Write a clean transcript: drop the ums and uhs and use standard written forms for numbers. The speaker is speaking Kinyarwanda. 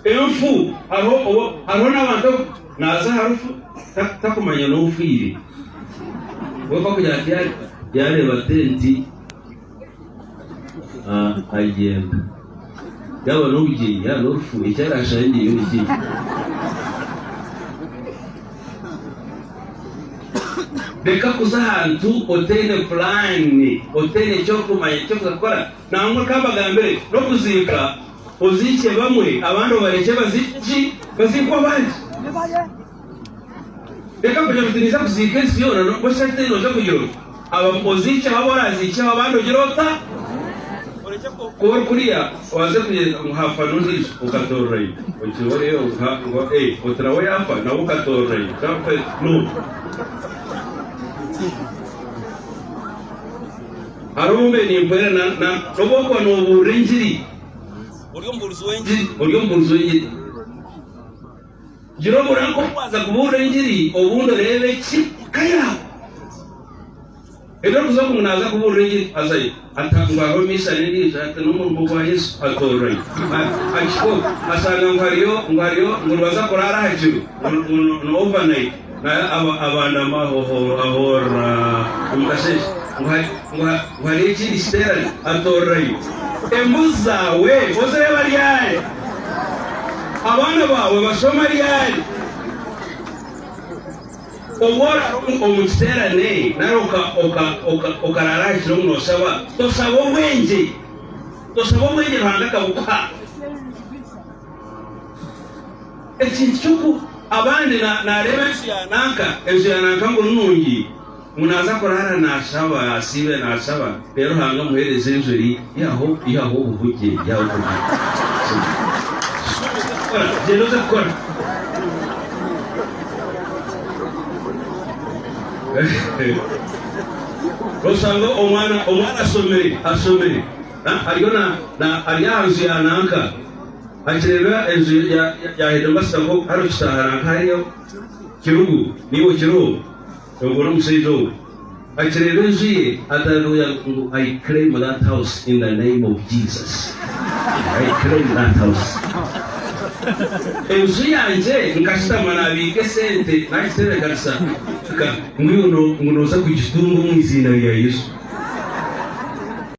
Enfu abo n'abantu naza harufu takumanya no ufiri wako kujya yale batenti agenda yaba no ugiye ya n'urufu icyarashanye y'iki beka kuza hantu hoteli plan hoteli cyo kumanya cyo gukora namwe kabagambere no kuzika uzike bamwe abantu bareke bazikwa banje beka kujya kutiniza kuzike siyo no bashate no cyo kugiro abapozike baborazike abandi girota ko kuriya waze kugenda muhafa n'undi ukatorrayi ukibore ngo utrawe yafa na ukatorrayi kafe no arumbe ni mpera na roboko no burenjiri uryo mburuzi jiro muranko kwaza kuburenjiri obundo rebe kaya edo kuzoko munaza kuburenjiri azaye atangwa ho misale ni zate no mu kwa Yesu atorrayi akiko asanga ngariyo ngurwaza kurara hajiru no overnight abana ahora umukashe ngwari iki stera atorrayi embuzawe ozere bariyaye abana bawe basoma riyaye obora umustera ne naroka okarara kiro nosaba tosabo wenje hanga kabuka ekinchuku abandi na revensi yanaka ngo nungi munaza korara nasaba asibe nasaba rero hanga muhereze injuri yaho uvuge yaho jeno zakora Rosango omwana asomere ariyo na ariyanzu yanaka akireba enzu ya hedemasta ngo haro kitahara nkariyo kirugu niwo kirugu ngoro musaido akireba enzu ye ataruya ngo I claim that house in the name of Jesus. I claim that house. Enzu yanje nkashitama nabike sente nakisere karisa ngunoza kugitungo mu izina rya Yesu.